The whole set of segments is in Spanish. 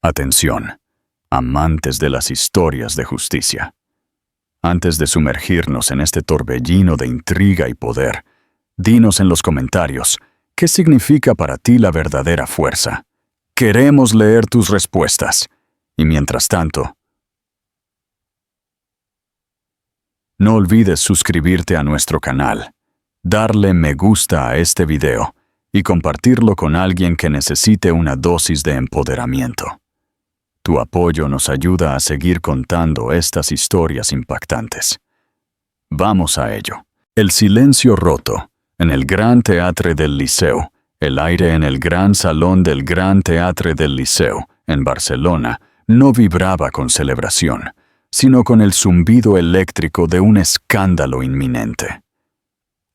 Atención, amantes de las historias de justicia. Antes de sumergirnos en este torbellino de intriga y poder, dinos en los comentarios, ¿qué significa para ti la verdadera fuerza? Queremos leer tus respuestas. Y mientras tanto, no olvides suscribirte a nuestro canal, darle me gusta a este video y compartirlo con alguien que necesite una dosis de empoderamiento. Tu apoyo nos ayuda a seguir contando estas historias impactantes. Vamos a ello. El silencio roto en el Gran Teatre del Liceu, el aire en el gran salón del Gran Teatre del Liceu, en Barcelona, no vibraba con celebración, sino con el zumbido eléctrico de un escándalo inminente.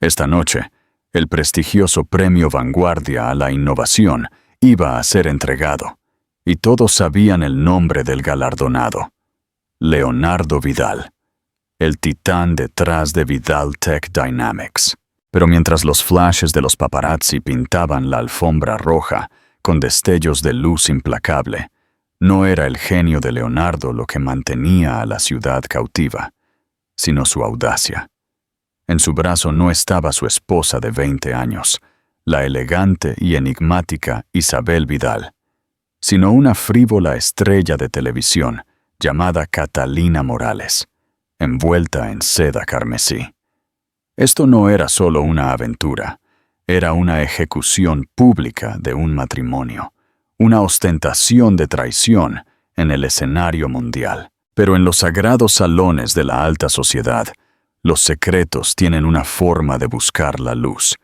Esta noche, el prestigioso Premio Vanguardia a la Innovación iba a ser entregado, y todos sabían el nombre del galardonado: Leonardo Vidal, el titán detrás de Vidal Tech Dynamics. Pero mientras los flashes de los paparazzi pintaban la alfombra roja con destellos de luz implacable, no era el genio de Leonardo lo que mantenía a la ciudad cautiva, sino su audacia. En su brazo no estaba su esposa de 20 años, la elegante y enigmática Isabel Vidal, sino una frívola estrella de televisión llamada Catalina Morales, envuelta en seda carmesí. Esto no era solo una aventura, era una ejecución pública de un matrimonio, una ostentación de traición en el escenario mundial. Pero en los sagrados salones de la alta sociedad, los secretos tienen una forma de buscar la luz,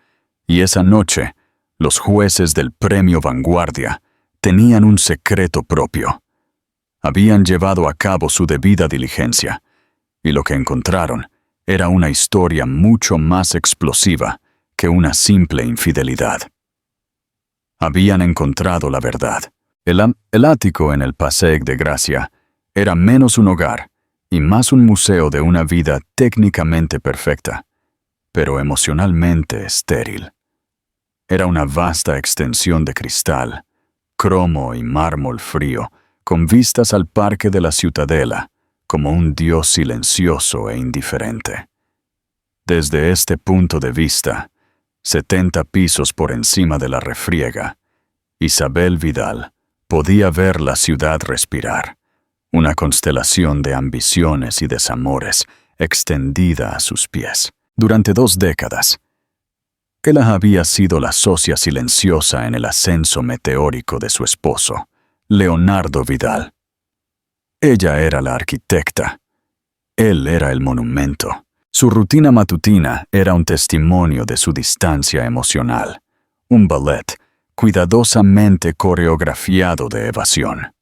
y esa noche, los jueces del Premio Vanguardia tenían un secreto propio. Habían llevado a cabo su debida diligencia, y lo que encontraron era una historia mucho más explosiva que una simple infidelidad. Habían encontrado la verdad. El ático en el Passeig de Gràcia era menos un hogar y más un museo de una vida técnicamente perfecta, pero emocionalmente estéril. Era una vasta extensión de cristal, cromo y mármol frío, con vistas al parque de la Ciutadella, como un dios silencioso e indiferente. Desde este punto de vista, 70 pisos por encima de la refriega, Isabel Vidal podía ver la ciudad respirar, una constelación de ambiciones y desamores extendida a sus pies. Durante 2 décadas, ella había sido la socia silenciosa en el ascenso meteórico de su esposo, Leonardo Vidal. Ella era la arquitecta. Él era el monumento. Su rutina matutina era un testimonio de su distancia emocional, un ballet cuidadosamente coreografiado de evasión.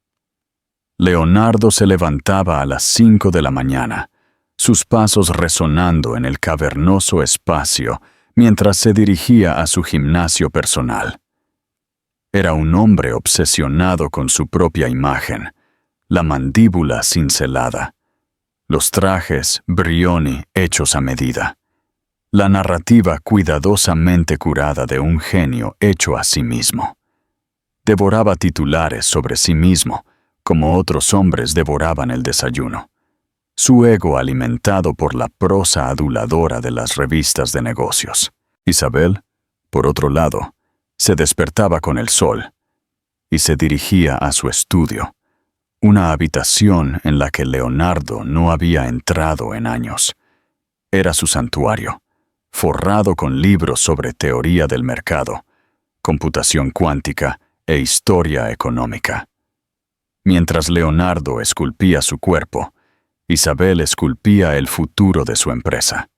Leonardo se levantaba a las 5 de la mañana, sus pasos resonando en el cavernoso espacio mientras se dirigía a su gimnasio personal. Era un hombre obsesionado con su propia imagen, la mandíbula cincelada, los trajes Brioni hechos a medida, la narrativa cuidadosamente curada de un genio hecho a sí mismo. Devoraba titulares sobre sí mismo, como otros hombres devoraban el desayuno. Su ego alimentado por la prosa aduladora de las revistas de negocios. Isabel, por otro lado, se despertaba con el sol y se dirigía a su estudio, una habitación en la que Leonardo no había entrado en años. Era su santuario, forrado con libros sobre teoría del mercado, computación cuántica e historia económica. Mientras Leonardo esculpía su cuerpo, Isabel esculpía el futuro de su empresa.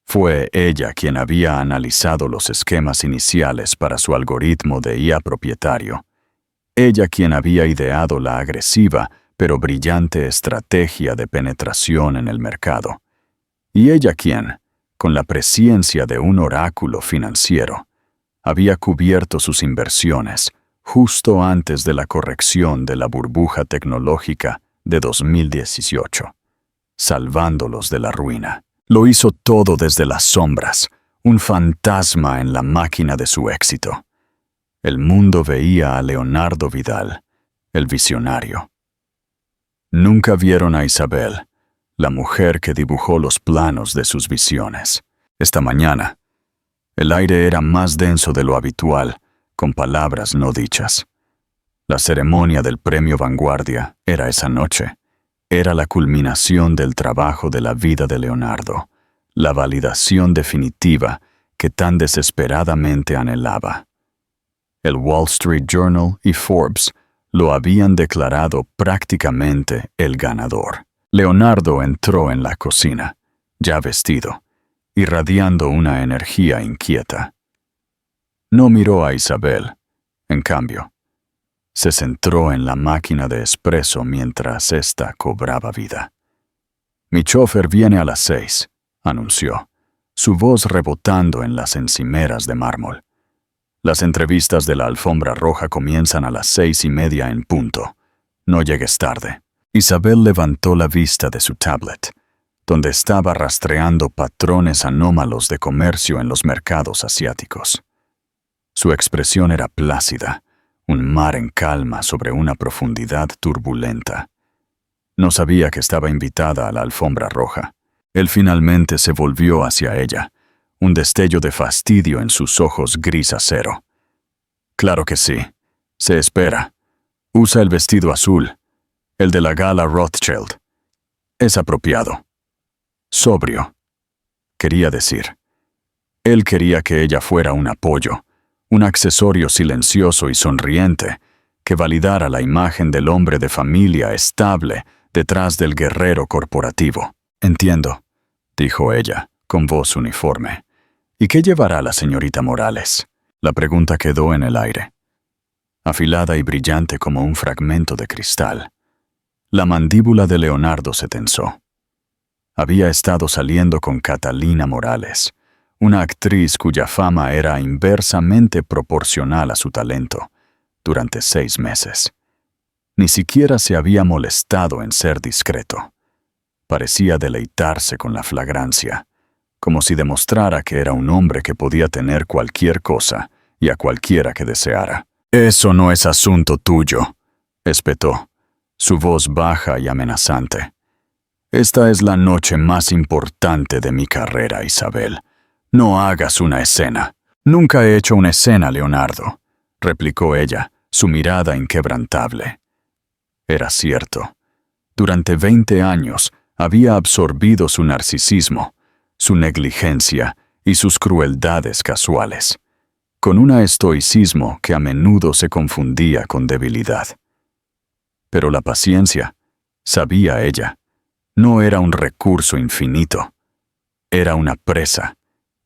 Fue ella quien había analizado los esquemas iniciales para su algoritmo de IA propietario. Ella quien había ideado la agresiva pero brillante estrategia de penetración en el mercado. Y ella quien, con la presciencia de un oráculo financiero, había cubierto sus inversiones justo antes de la corrección de la burbuja tecnológica de 2018, salvándolos de la ruina. Lo hizo todo desde las sombras, un fantasma en la máquina de su éxito. El mundo veía a Leonardo Vidal el visionario. Nunca vieron a Isabel, la mujer que dibujó los planos de sus visiones. Esta mañana, el aire era más denso de lo habitual, con palabras no dichas. La ceremonia del premio Vanguardia era esa noche. Era la culminación del trabajo de la vida de Leonardo, la validación definitiva que tan desesperadamente anhelaba. El Wall Street Journal y Forbes lo habían declarado prácticamente el ganador. Leonardo entró en la cocina, ya vestido, irradiando una energía inquieta. No miró a Isabel, en cambio. Se centró en la máquina de espresso mientras ésta cobraba vida. «Mi chofer viene a las 6», anunció, su voz rebotando en las encimeras de mármol. «Las entrevistas de la alfombra roja comienzan a las 6:30 en punto. No llegues tarde». Isabel levantó la vista de su tablet, donde estaba rastreando patrones anómalos de comercio en los mercados asiáticos. Su expresión era plácida, un mar en calma sobre una profundidad turbulenta. No sabía que estaba invitada a la alfombra roja. Él finalmente se volvió hacia ella, un destello de fastidio en sus ojos gris acero. «Claro que sí. Se espera. Usa el vestido azul, el de la gala Rothschild. Es apropiado. Sobrio», quería decir. Él quería que ella fuera un apoyo, un accesorio silencioso y sonriente que validara la imagen del hombre de familia estable detrás del guerrero corporativo. «Entiendo», dijo ella, con voz uniforme. «¿Y qué llevará la señorita Morales?». La pregunta quedó en el aire, afilada y brillante como un fragmento de cristal. La mandíbula de Leonardo se tensó. Había estado saliendo con Catalina Morales, una actriz cuya fama era inversamente proporcional a su talento, durante 6 meses. Ni siquiera se había molestado en ser discreto. Parecía deleitarse con la flagrancia, como si demostrara que era un hombre que podía tener cualquier cosa y a cualquiera que deseara. «Eso no es asunto tuyo», espetó, su voz baja y amenazante. «Esta es la noche más importante de mi carrera, Isabel. No hagas una escena». «Nunca he hecho una escena, Leonardo», replicó ella, su mirada inquebrantable. Era cierto. Durante 20 años había absorbido su narcisismo, su negligencia y sus crueldades casuales, con un estoicismo que a menudo se confundía con debilidad. Pero la paciencia, sabía ella, no era un recurso infinito. Era una presa,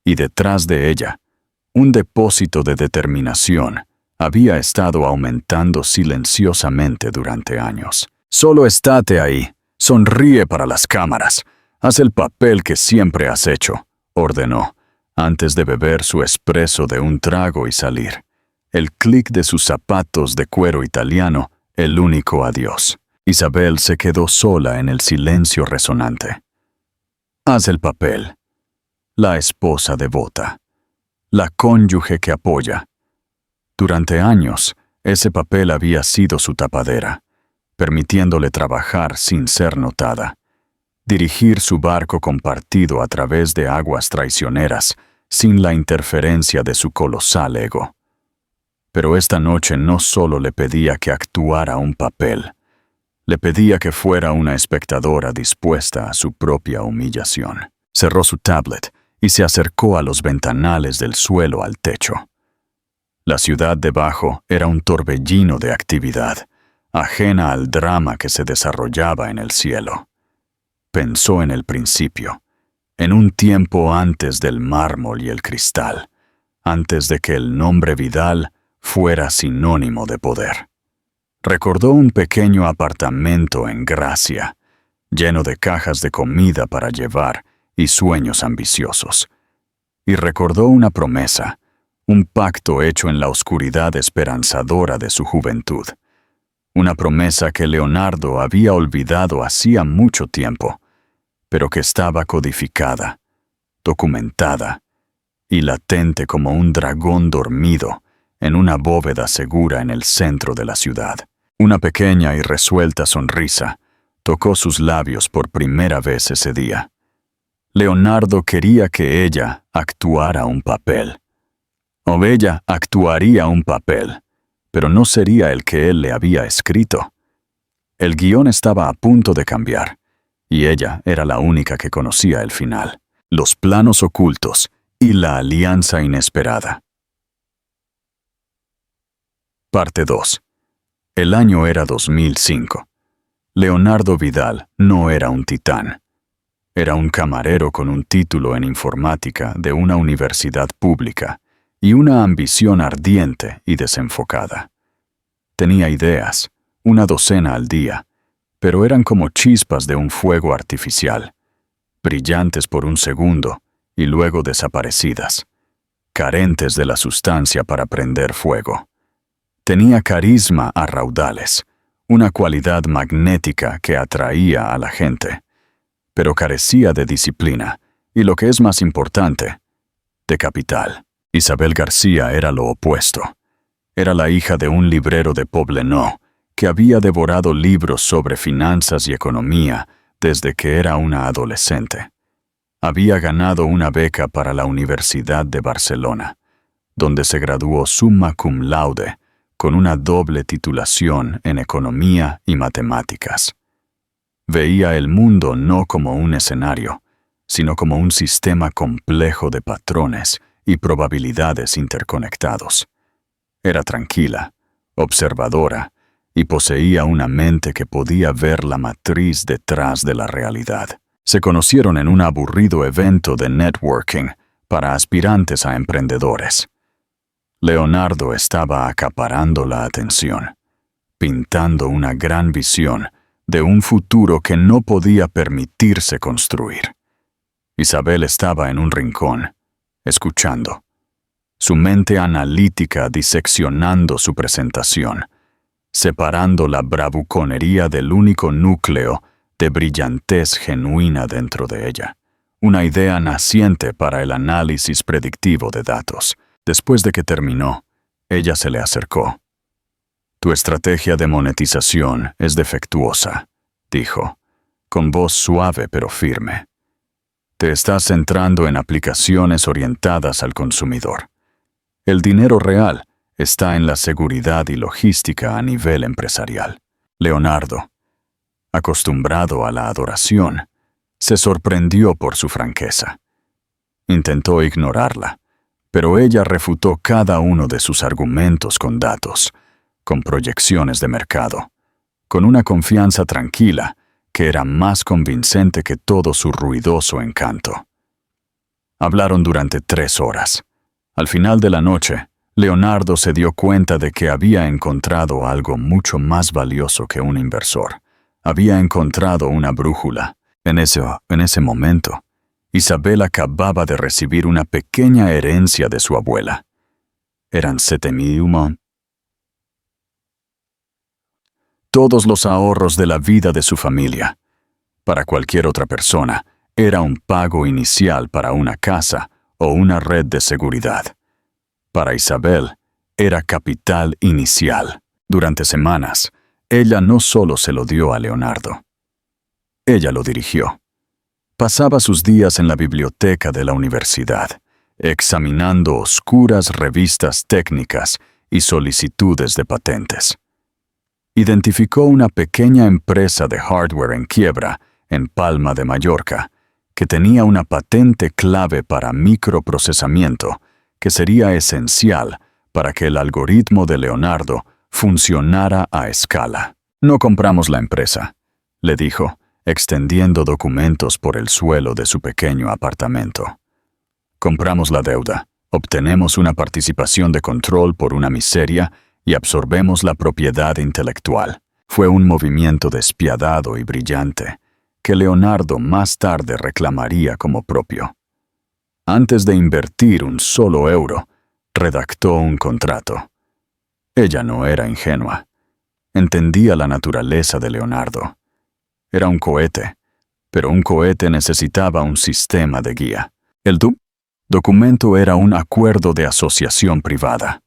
y detrás de ella, un depósito de determinación había estado aumentando silenciosamente durante años. «Solo estate ahí, sonríe para las cámaras, haz el papel que siempre has hecho», ordenó, antes de beber su espresso de un trago y salir. El clic de sus zapatos de cuero italiano, el único adiós. Isabel se quedó sola en el silencio resonante. «Haz el papel». La esposa devota. La cónyuge que apoya. Durante años, ese papel había sido su tapadera, permitiéndole trabajar sin ser notada, dirigir su barco compartido a través de aguas traicioneras sin la interferencia de su colosal ego. Pero esta noche no solo le pedía que actuara un papel, le pedía que fuera una espectadora dispuesta a su propia humillación. Cerró su tablet y se acercó a los ventanales del suelo al techo. La ciudad debajo era un torbellino de actividad, ajena al drama que se desarrollaba en el cielo. Pensó en el principio, en un tiempo antes del mármol y el cristal, antes de que el nombre Vidal fuera sinónimo de poder. Recordó un pequeño apartamento en Gracia, lleno de cajas de comida para llevar y sueños ambiciosos. Y recordó una promesa, un pacto hecho en la oscuridad esperanzadora de su juventud. Una promesa que Leonardo había olvidado hacía mucho tiempo, pero que estaba codificada, documentada y latente como un dragón dormido en una bóveda segura en el centro de la ciudad. Una pequeña y resuelta sonrisa tocó sus labios por primera vez ese día. Leonardo quería que ella actuara un papel. O ella actuaría un papel, pero no sería el que él le había escrito. El guión estaba a punto de cambiar, y ella era la única que conocía el final, los planos ocultos y la alianza inesperada. Parte 2. El año era 2005. Leonardo Vidal no era un titán. Era un camarero con un título en informática de una universidad pública y una ambición ardiente y desenfocada. Tenía ideas, una docena al día, pero eran como chispas de un fuego artificial, brillantes por un segundo y luego desaparecidas, carentes de la sustancia para prender fuego. Tenía carisma a raudales, una cualidad magnética que atraía a la gente, pero carecía de disciplina y, lo que es más importante, de capital. Isabel García era lo opuesto. Era la hija de un librero de Poblenou que había devorado libros sobre finanzas y economía desde que era una adolescente. Había ganado una beca para la Universidad de Barcelona, donde se graduó summa cum laude con una doble titulación en economía y matemáticas. Veía el mundo no como un escenario, sino como un sistema complejo de patrones y probabilidades interconectados. Era tranquila, observadora, y poseía una mente que podía ver la matriz detrás de la realidad. Se conocieron en un aburrido evento de networking para aspirantes a emprendedores. Leonardo estaba acaparando la atención, pintando una gran visión de un futuro que no podía permitirse construir. Isabel estaba en un rincón, escuchando, su mente analítica diseccionando su presentación, separando la bravuconería del único núcleo de brillantez genuina dentro de ella, una idea naciente para el análisis predictivo de datos. Después de que terminó, ella se le acercó. «Tu estrategia de monetización es defectuosa», dijo, con voz suave pero firme. «Te estás centrando en aplicaciones orientadas al consumidor. El dinero real está en la seguridad y logística a nivel empresarial». Leonardo, acostumbrado a la adoración, se sorprendió por su franqueza. Intentó ignorarla, pero ella refutó cada uno de sus argumentos con datos, con proyecciones de mercado, con una confianza tranquila que era más convincente que todo su ruidoso encanto. Hablaron durante 3 horas. Al final de la noche, Leonardo se dio cuenta de que había encontrado algo mucho más valioso que un inversor. Había encontrado una brújula. En ese momento, Isabel acababa de recibir una pequeña herencia de su abuela. Eran 7.000 todos los ahorros de la vida de su familia. Para cualquier otra persona, era un pago inicial para una casa o una red de seguridad. Para Isabel, era capital inicial. Durante semanas, ella no solo se lo dio a Leonardo. Ella lo dirigió. Pasaba sus días en la biblioteca de la universidad, examinando oscuras revistas técnicas y solicitudes de patentes. Identificó una pequeña empresa de hardware en quiebra, en Palma de Mallorca, que tenía una patente clave para microprocesamiento que sería esencial para que el algoritmo de Leonardo funcionara a escala. «No compramos la empresa», le dijo, extendiendo documentos por el suelo de su pequeño apartamento. «Compramos la deuda, obtenemos una participación de control por una miseria y absorbemos la propiedad intelectual». Fue un movimiento despiadado y brillante, que Leonardo más tarde reclamaría como propio. Antes de invertir un solo euro, redactó un contrato. Ella no era ingenua. Entendía la naturaleza de Leonardo. Era un cohete, pero un cohete necesitaba un sistema de guía. El documento era un acuerdo de asociación privada.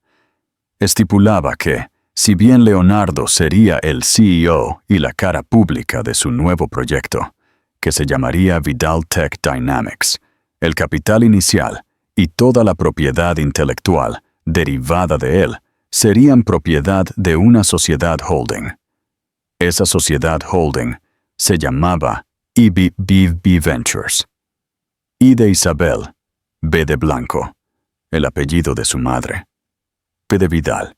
Estipulaba que, Si bien Leonardo sería el CEO y la cara pública de su nuevo proyecto, que se llamaría Vidal Tech Dynamics, el capital inicial y toda la propiedad intelectual derivada de él serían propiedad de una sociedad holding. Esa sociedad holding se llamaba EBBV Ventures. I de Isabel, B de Blanco, el apellido de su madre. P de Vidal.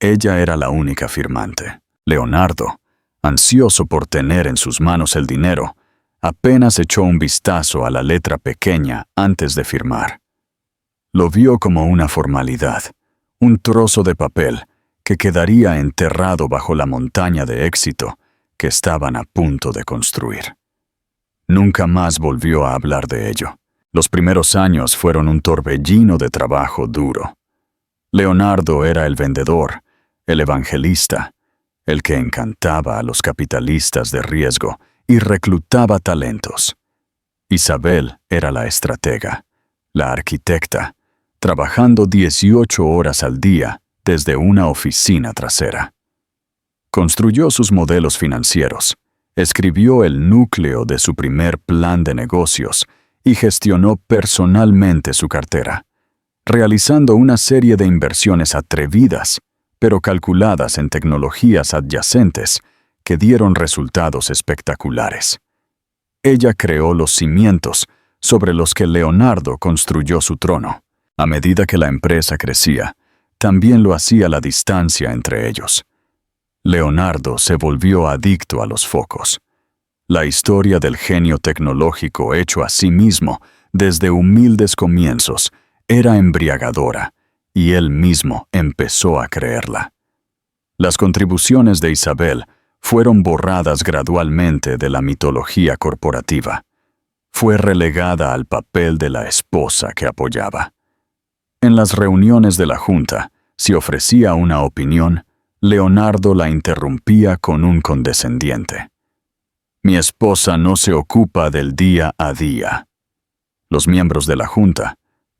Ella era la única firmante. Leonardo, ansioso por tener en sus manos el dinero, apenas echó un vistazo a la letra pequeña antes de firmar. Lo vio como una formalidad, un trozo de papel que quedaría enterrado bajo la montaña de éxito que estaban a punto de construir. Nunca más volvió a hablar de ello. Los primeros años fueron un torbellino de trabajo duro. Leonardo era el vendedor, el evangelista, el que encantaba a los capitalistas de riesgo y reclutaba talentos. Isabel era la estratega, la arquitecta, trabajando 18 horas al día desde una oficina trasera. Construyó sus modelos financieros, escribió el núcleo de su primer plan de negocios y gestionó personalmente su cartera, realizando una serie de inversiones atrevidas, pero calculadas en tecnologías adyacentes que dieron resultados espectaculares. Ella creó los cimientos sobre los que Leonardo construyó su trono. A medida que la empresa crecía, también lo hacía la distancia entre ellos. Leonardo se volvió adicto a los focos. La historia del genio tecnológico hecho a sí mismo desde humildes comienzos era embriagadora, y él mismo empezó a creerla. Las contribuciones de Isabel fueron borradas gradualmente de la mitología corporativa. Fue relegada al papel de la esposa que apoyaba. En las reuniones de la junta, si ofrecía una opinión, Leonardo la interrumpía con un condescendiente. «Mi esposa no se ocupa del día a día». Los miembros de la junta,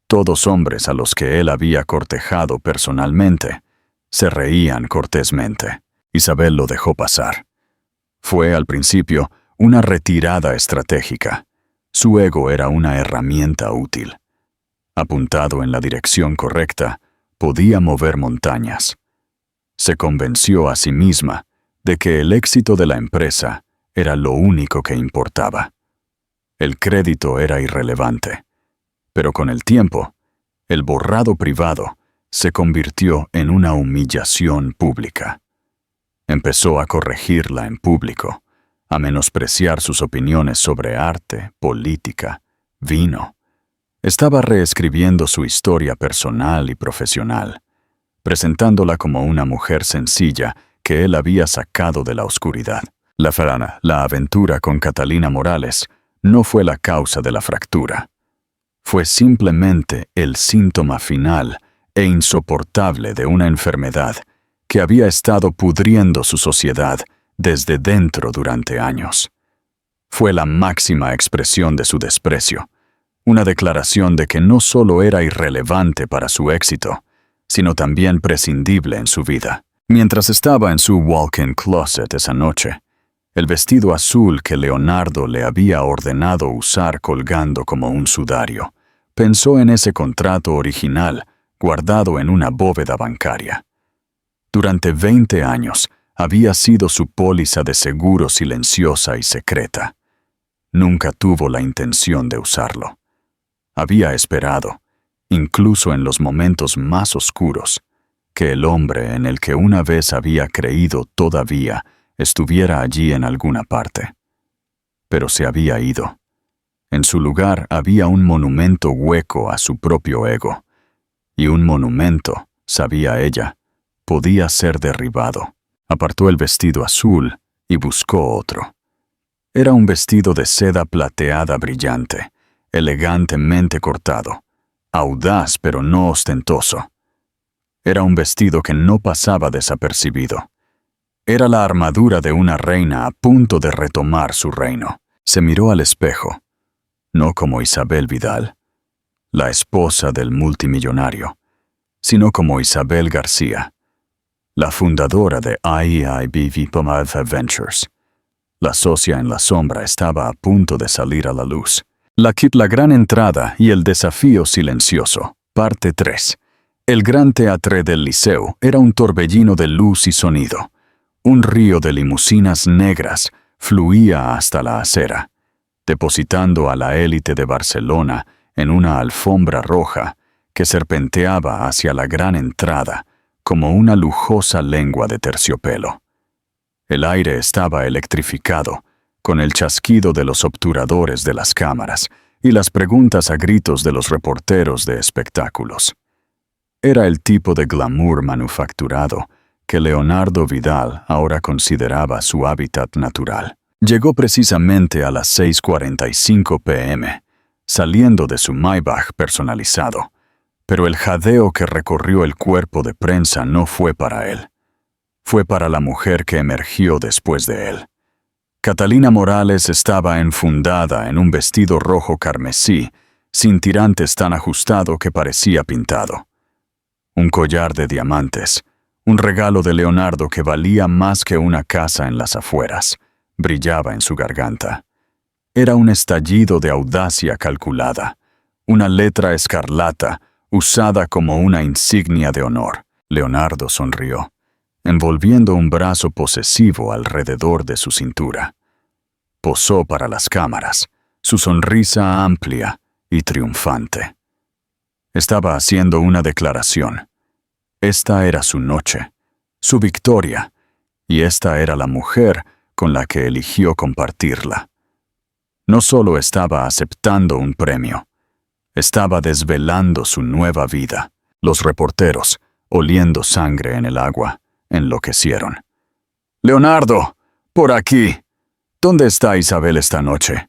todos hombres a los que él había cortejado personalmente, se reían cortésmente. Isabel lo dejó pasar. Fue, al principio, una retirada estratégica. Su ego era una herramienta útil. Apuntado en la dirección correcta, podía mover montañas. Se convenció a sí misma de que el éxito de la empresa era lo único que importaba. El crédito era irrelevante, pero con el tiempo, el borrado privado se convirtió en una humillación pública. Empezó a corregirla en público, a menospreciar sus opiniones sobre arte, política, vino. Estaba reescribiendo su historia personal y profesional, presentándola como una mujer sencilla que él había sacado de la oscuridad. La aventura con Catalina Morales no fue la causa de la fractura. Fue simplemente el síntoma final e insoportable de una enfermedad que había estado pudriendo su sociedad desde dentro durante años. Fue la máxima expresión de su desprecio, una declaración de que no solo era irrelevante para su éxito, sino también prescindible en su vida. Mientras estaba en su walk-in closet esa noche, el vestido azul que Leonardo le había ordenado usar colgando como un sudario, pensó en ese contrato original guardado en una bóveda bancaria. Durante 20 años había sido su póliza de seguro silenciosa y secreta. Nunca tuvo la intención de usarlo. Había esperado, incluso en los momentos más oscuros, que el hombre en el que una vez había creído todavía estuviera allí en alguna parte. Pero se había ido. En su lugar había un monumento hueco a su propio ego. Y un monumento, sabía ella, podía ser derribado. Apartó el vestido azul y buscó otro. Era un vestido de seda plateada brillante, elegantemente cortado, audaz pero no ostentoso. Era un vestido que no pasaba desapercibido. Era la armadura de una reina a punto de retomar su reino. Se miró al espejo, no como Isabel Vidal, la esposa del multimillonario, sino como Isabel García, la fundadora de IEIB Pomada Ventures. La socia en la sombra estaba a punto de salir a la luz. La gran entrada y el desafío silencioso. Parte 3. El gran teatre del Liceo era un torbellino de luz y sonido. Un río de limusinas negras fluía hasta la acera, depositando a la élite de Barcelona en una alfombra roja que serpenteaba hacia la gran entrada como una lujosa lengua de terciopelo. El aire estaba electrificado, con el chasquido de los obturadores de las cámaras y las preguntas a gritos de los reporteros de espectáculos. Era el tipo de glamour manufacturado que Leonardo Vidal ahora consideraba su hábitat natural. Llegó precisamente a las 6:45 p.m., saliendo de su Maybach personalizado, pero el jadeo que recorrió el cuerpo de prensa no fue para él. Fue para la mujer que emergió después de él. Catalina Morales estaba enfundada en un vestido rojo carmesí, sin tirantes tan ajustado que parecía pintado. Un collar de diamantes, un regalo de Leonardo que valía más que una casa en las afueras, brillaba en su garganta. Era un estallido de audacia calculada, una letra escarlata usada como una insignia de honor. Leonardo sonrió, envolviendo un brazo posesivo alrededor de su cintura. Posó para las cámaras, su sonrisa amplia y triunfante. Estaba haciendo una declaración. Esta era su noche, su victoria, y esta era la mujer con la que eligió compartirla. No solo estaba aceptando un premio, estaba desvelando su nueva vida. Los reporteros, oliendo sangre en el agua, enloquecieron. «Leonardo, por aquí. ¿Dónde está Isabel esta noche?»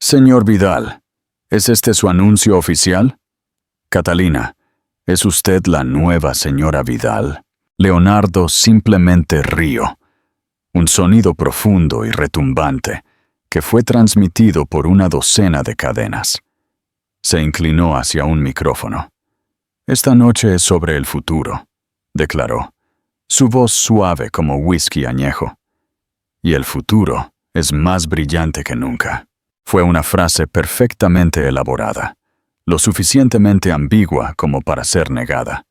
«Señor Vidal, ¿es este su anuncio oficial?» «Catalina, ¿es usted la nueva señora Vidal?» Leonardo simplemente rió. Un sonido profundo y retumbante que fue transmitido por una docena de cadenas. Se inclinó hacia un micrófono. «Esta noche es sobre el futuro», declaró, su voz suave como whisky añejo. «Y el futuro es más brillante que nunca». Fue una frase perfectamente elaborada, lo suficientemente ambigua como para ser negada,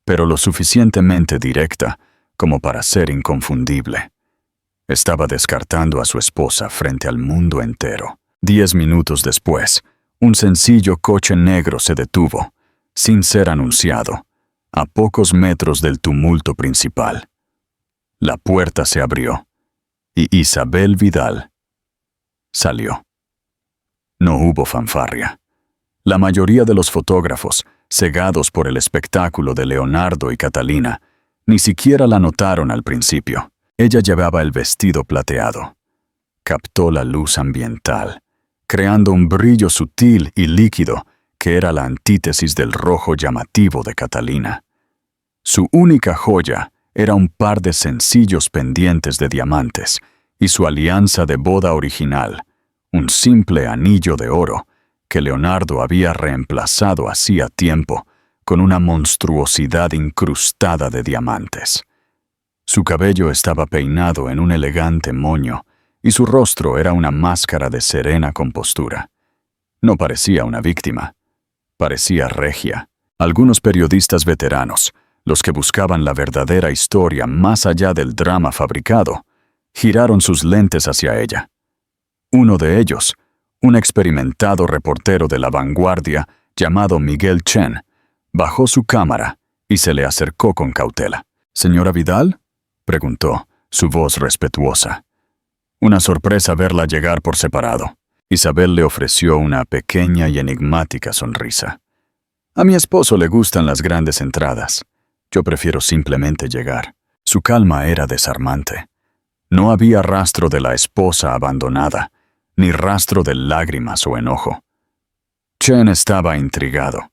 pero lo suficientemente directa como para ser inconfundible. Estaba descartando a su esposa frente al mundo entero. 10 minutos después, un sencillo coche negro se detuvo, sin ser anunciado, a pocos metros del tumulto principal. La puerta se abrió, y Isabel Vidal salió. No hubo fanfarria. La mayoría de los fotógrafos, cegados por el espectáculo de Leonardo y Catalina, ni siquiera la notaron al principio. Ella llevaba el vestido plateado. Captó la luz ambiental, creando un brillo sutil y líquido que era la antítesis del rojo llamativo de Catalina. Su única joya era un par de sencillos pendientes de diamantes y su alianza de boda original, un simple anillo de oro que Leonardo había reemplazado hacía tiempo con una monstruosidad incrustada de diamantes. Su cabello estaba peinado en un elegante moño y su rostro era una máscara de serena compostura. No parecía una víctima, parecía regia. Algunos periodistas veteranos, los que buscaban la verdadera historia más allá del drama fabricado, giraron sus lentes hacia ella. Uno de ellos, un experimentado reportero de La Vanguardia llamado Miguel Chen, bajó su cámara y se le acercó con cautela. «¿Señora Vidal?», preguntó, su voz respetuosa. Una sorpresa verla llegar por separado. Isabel le ofreció una pequeña y enigmática sonrisa. «A mi esposo le gustan las grandes entradas. Yo prefiero simplemente llegar». Su calma era desarmante. No había rastro de la esposa abandonada, ni rastro de lágrimas o enojo. Chen estaba intrigado.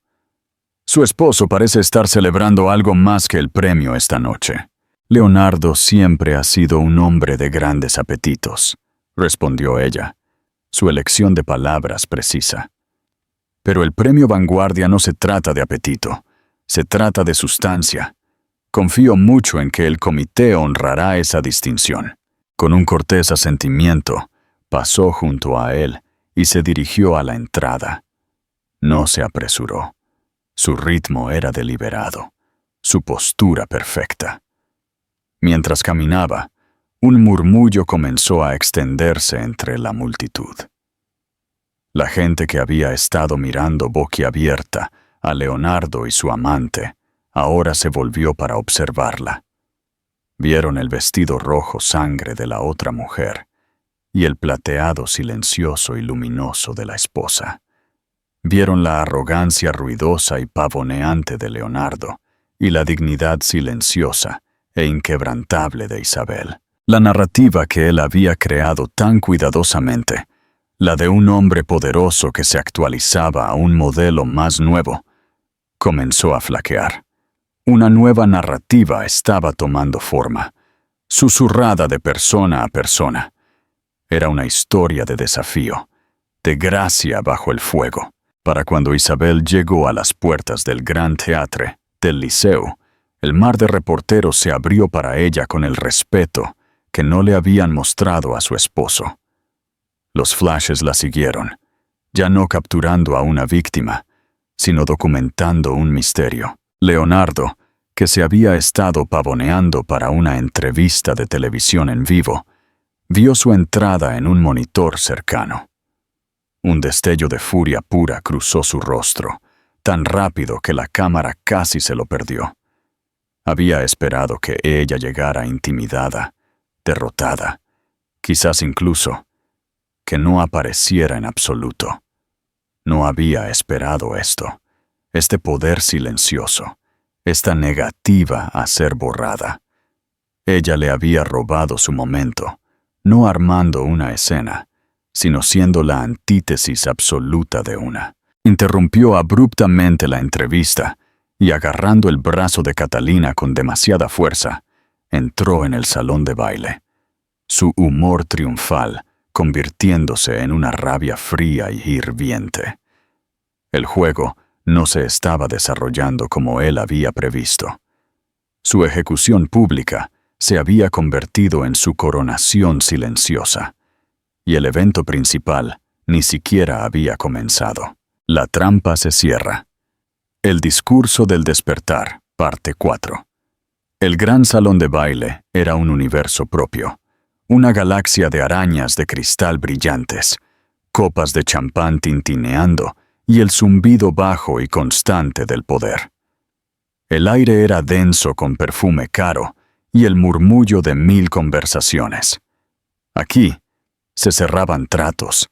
«Su esposo parece estar celebrando algo más que el premio esta noche». «Leonardo siempre ha sido un hombre de grandes apetitos», respondió ella, su elección de palabras precisa. «Pero el premio Vanguardia no se trata de apetito, se trata de sustancia. Confío mucho en que el comité honrará esa distinción. Con un cortés asentimiento, pasó junto a él y se dirigió a la entrada. No se apresuró. Su ritmo era deliberado, su postura perfecta. Mientras caminaba, un murmullo comenzó a extenderse entre la multitud. La gente que había estado mirando boquiabierta a Leonardo y su amante, ahora se volvió para observarla. Vieron el vestido rojo sangre de la otra mujer y el plateado silencioso y luminoso de la esposa. Vieron la arrogancia ruidosa y pavoneante de Leonardo y la dignidad silenciosa e inquebrantable de Isabel. La narrativa que él había creado tan cuidadosamente, la de un hombre poderoso que se actualizaba a un modelo más nuevo, comenzó a flaquear. Una nueva narrativa estaba tomando forma, susurrada de persona a persona. Era una historia de desafío, de gracia bajo el fuego. Para cuando Isabel llegó a las puertas del Grand Theatre del Liceo, el mar de reporteros se abrió para ella con el respeto que no le habían mostrado a su esposo. Los flashes la siguieron, ya no capturando a una víctima, sino documentando un misterio. Leonardo, que se había estado pavoneando para una entrevista de televisión en vivo, vio su entrada en un monitor cercano. Un destello de furia pura cruzó su rostro, tan rápido que la cámara casi se lo perdió. Había esperado que ella llegara intimidada, derrotada, quizás incluso que no apareciera en absoluto. No había esperado esto, este poder silencioso, esta negativa a ser borrada. Ella le había robado su momento, no armando una escena, sino siendo la antítesis absoluta de una. Interrumpió abruptamente la entrevista y, agarrando el brazo de Catalina con demasiada fuerza, entró en el salón de baile. Su humor triunfal convirtiéndose en una rabia fría y hirviente. El juego no se estaba desarrollando como él había previsto. Su ejecución pública se había convertido en su coronación silenciosa, y el evento principal ni siquiera había comenzado. La trampa se cierra. El discurso del despertar, parte 4. El gran salón de baile era un universo propio, una galaxia de arañas de cristal brillantes, copas de champán tintineando y el zumbido bajo y constante del poder. El aire era denso con perfume caro y el murmullo de 1000 conversaciones. Aquí se cerraban tratos,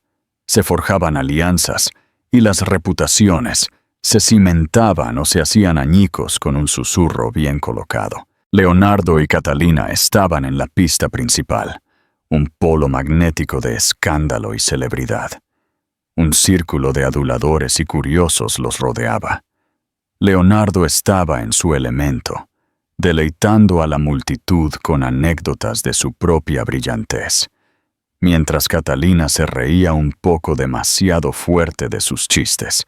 se forjaban alianzas y las reputaciones se cimentaban o se hacían añicos con un susurro bien colocado. Leonardo y Catalina estaban en la pista principal, un polo magnético de escándalo y celebridad. Un círculo de aduladores y curiosos los rodeaba. Leonardo estaba en su elemento, deleitando a la multitud con anécdotas de su propia brillantez, mientras Catalina se reía un poco demasiado fuerte de sus chistes,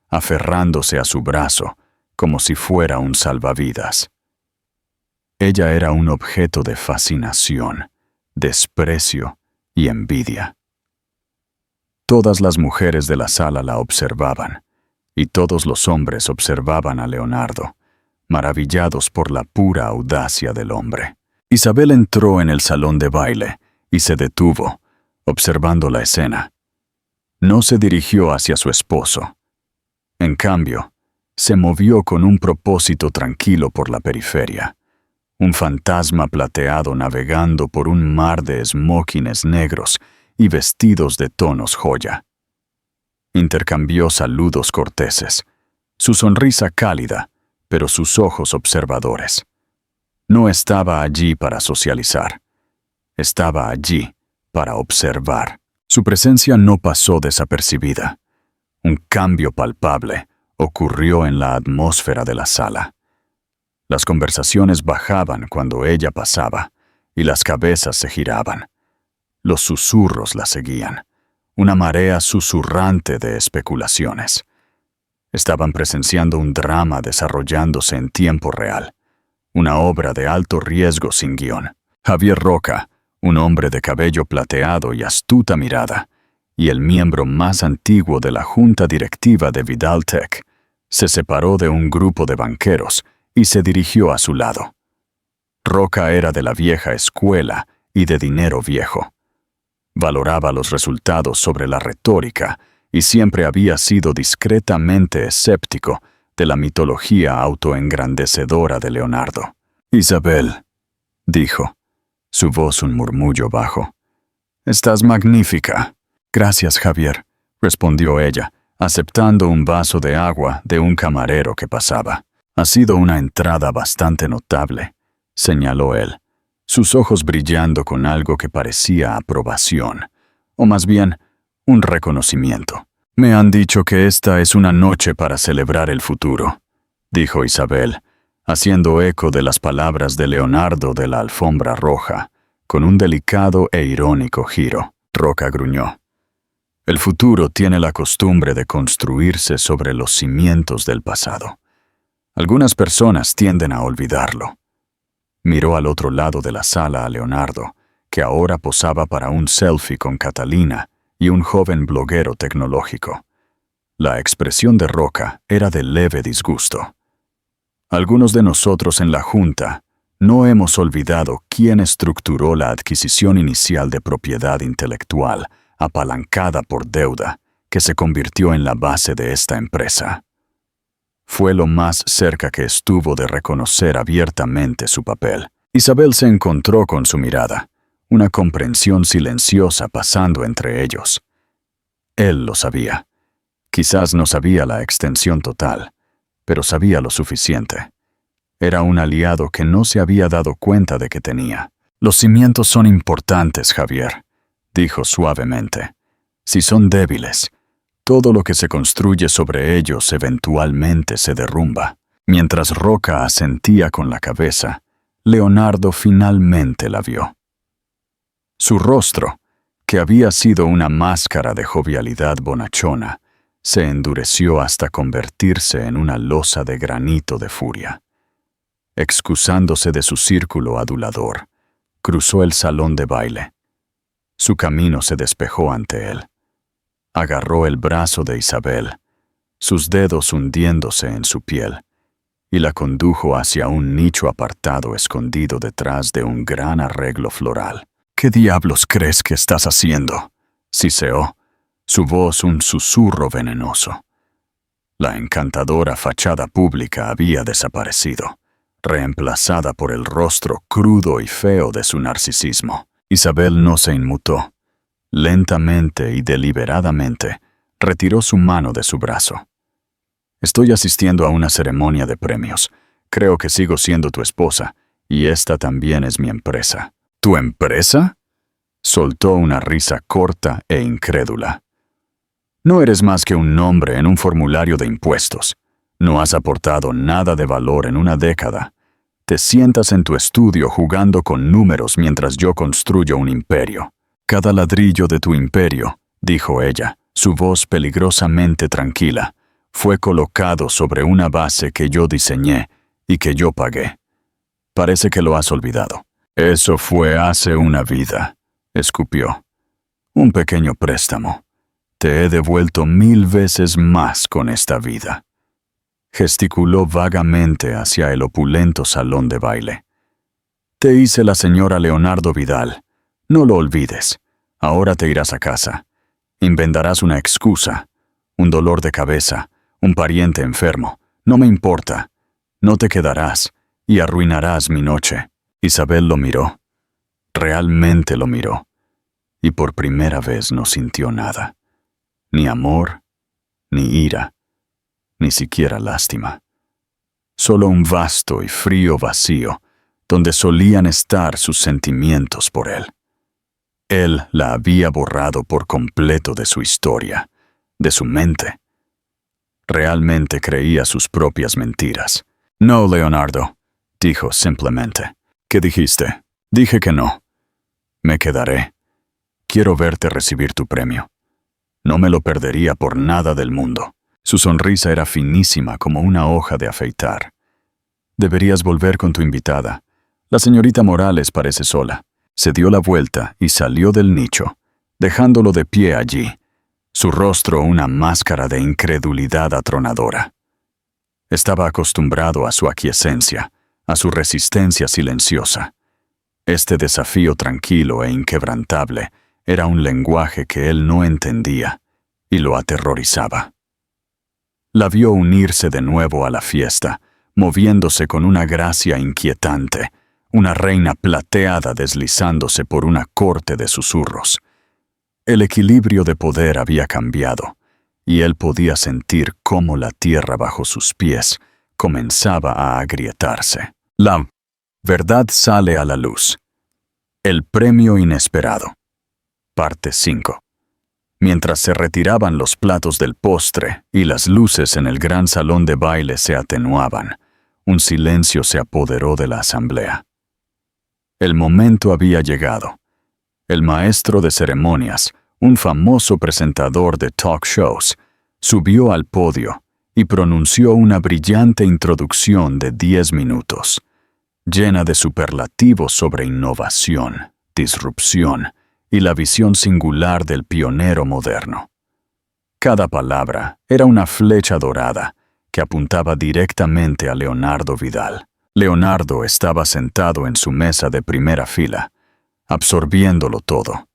aferrándose a su brazo como si fuera un salvavidas. Ella era un objeto de fascinación, desprecio y envidia. Todas las mujeres de la sala la observaban, y todos los hombres observaban a Leonardo, maravillados por la pura audacia del hombre. Isabel entró en el salón de baile y se detuvo, observando la escena. No se dirigió hacia su esposo. En cambio, se movió con un propósito tranquilo por la periferia, un fantasma plateado navegando por un mar de esmokines negros y vestidos de tonos joya. Intercambió saludos corteses, su sonrisa cálida, pero sus ojos observadores. No estaba allí para socializar, estaba allí para observar. Su presencia no pasó desapercibida. Un cambio palpable ocurrió en la atmósfera de la sala. Las conversaciones bajaban cuando ella pasaba y las cabezas se giraban. Los susurros la seguían, una marea susurrante de especulaciones. Estaban presenciando un drama desarrollándose en tiempo real, una obra de alto riesgo sin guión. Javier Roca, un hombre de cabello plateado y astuta mirada, y el miembro más antiguo de la junta directiva de Vidal-Tech, se separó de un grupo de banqueros y se dirigió a su lado. Roca era de la vieja escuela y de dinero viejo. Valoraba los resultados sobre la retórica y siempre había sido discretamente escéptico de la mitología autoengrandecedora de Leonardo. «Isabel», dijo, su voz un murmullo bajo. «Estás magnífica». «Gracias, Javier», respondió ella, aceptando un vaso de agua de un camarero que pasaba. «Ha sido una entrada bastante notable», señaló él, sus ojos brillando con algo que parecía aprobación, o más bien, un reconocimiento. «Me han dicho que esta es una noche para celebrar el futuro», dijo Isabel, haciendo eco de las palabras de Leonardo de la alfombra roja, con un delicado e irónico giro. Roca gruñó. «El futuro tiene la costumbre de construirse sobre los cimientos del pasado. Algunas personas tienden a olvidarlo». Miró al otro lado de la sala a Leonardo, que ahora posaba para un selfie con Catalina y un joven bloguero tecnológico. La expresión de Roca era de leve disgusto. «Algunos de nosotros en la Junta no hemos olvidado quién estructuró la adquisición inicial de propiedad intelectual apalancada por deuda que se convirtió en la base de esta empresa». Fue lo más cerca que estuvo de reconocer abiertamente su papel. Isabel se encontró con su mirada, una comprensión silenciosa pasando entre ellos. Él lo sabía. Quizás no sabía la extensión total, pero sabía lo suficiente. Era un aliado que no se había dado cuenta de que tenía. «Los cimientos son importantes, Javier», dijo suavemente. «Si son débiles, todo lo que se construye sobre ellos eventualmente se derrumba». Mientras Roca asentía con la cabeza, Leonardo finalmente la vio. Su rostro, que había sido una máscara de jovialidad bonachona, se endureció hasta convertirse en una losa de granito de furia. Excusándose de su círculo adulador, cruzó el salón de baile. Su camino se despejó ante él. Agarró el brazo de Isabel, sus dedos hundiéndose en su piel, y la condujo hacia un nicho apartado escondido detrás de un gran arreglo floral. «¿Qué diablos crees que estás haciendo?», siseó, su voz un susurro venenoso. La encantadora fachada pública había desaparecido, reemplazada por el rostro crudo y feo de su narcisismo. Isabel no se inmutó. Lentamente y deliberadamente, retiró su mano de su brazo. «Estoy asistiendo a una ceremonia de premios. Creo que sigo siendo tu esposa, y esta también es mi empresa». «¿Tu empresa?», soltó una risa corta e incrédula. «No eres más que un nombre en un formulario de impuestos. No has aportado nada de valor en una década. Te sientas en tu estudio jugando con números mientras yo construyo un imperio». «Cada ladrillo de tu imperio», dijo ella, su voz peligrosamente tranquila, «fue colocado sobre una base que yo diseñé y que yo pagué. Parece que lo has olvidado». «Eso fue hace una vida», escupió. «Un pequeño préstamo. Te he devuelto 1000 veces más con esta vida». Gesticuló vagamente hacia el opulento salón de baile. «Te hice la señora Leonardo Vidal. No lo olvides. Ahora te irás a casa. Inventarás una excusa, un dolor de cabeza, un pariente enfermo. No me importa. No te quedarás y arruinarás mi noche». Isabel lo miró. Realmente lo miró. Y por primera vez no sintió nada. Ni amor, ni ira, ni siquiera lástima. Solo un vasto y frío vacío donde solían estar sus sentimientos por él. Él la había borrado por completo de su historia, de su mente. Realmente creía sus propias mentiras. «No, Leonardo», dijo simplemente. «¿Qué dijiste?» «Dije que no. Me quedaré. Quiero verte recibir tu premio. No me lo perdería por nada del mundo». Su sonrisa era finísima como una hoja de afeitar. Deberías volver con tu invitada. La señorita Morales parece sola. Se dio la vuelta y salió del nicho, dejándolo de pie allí, su rostro una máscara de incredulidad atronadora. Estaba acostumbrado a su aquiescencia, a su resistencia silenciosa. Este desafío tranquilo e inquebrantable era un lenguaje que él no entendía y lo aterrorizaba. La vio unirse de nuevo a la fiesta, moviéndose con una gracia inquietante, una reina plateada deslizándose por una corte de susurros. El equilibrio de poder había cambiado, y él podía sentir cómo la tierra bajo sus pies comenzaba a agrietarse. La verdad sale a la luz. El premio inesperado. Parte 5. Mientras se retiraban los platos del postre y las luces en el gran salón de baile se atenuaban, un silencio se apoderó de la asamblea. El momento había llegado. El maestro de ceremonias, un famoso presentador de talk shows, subió al podio y pronunció una brillante introducción de 10 minutos, llena de superlativos sobre innovación, disrupción y la visión singular del pionero moderno. Cada palabra era una flecha dorada que apuntaba directamente a Leonardo Vidal. Leonardo estaba sentado en su mesa de primera fila, absorbiéndolo todo.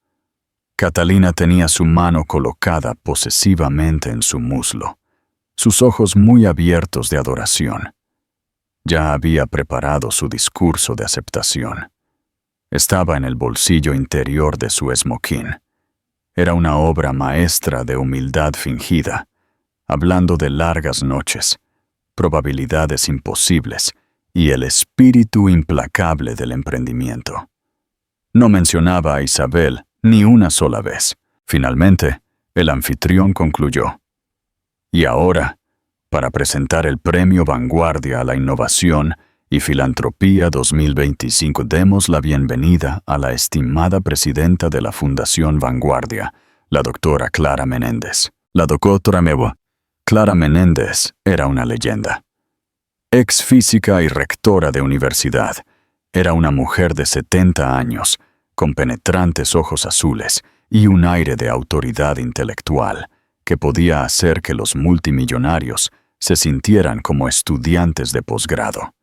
Catalina tenía su mano colocada posesivamente en su muslo, sus ojos muy abiertos de adoración. Ya había preparado su discurso de aceptación. Estaba en el bolsillo interior de su esmoquín. Era una obra maestra de humildad fingida, hablando de largas noches, probabilidades imposibles y el espíritu implacable del emprendimiento. No mencionaba a Isabel ni una sola vez. Finalmente, el anfitrión concluyó. Y ahora, para presentar el Premio Vanguardia a la Innovación y Filantropía 2025, demos la bienvenida a la estimada presidenta de la Fundación Vanguardia, la doctora Clara Menéndez. La doctora Clara Menéndez era una leyenda. Ex física y rectora de universidad, era una mujer de 70 años, con penetrantes ojos azules y un aire de autoridad intelectual que podía hacer que los multimillonarios se sintieran como estudiantes de posgrado.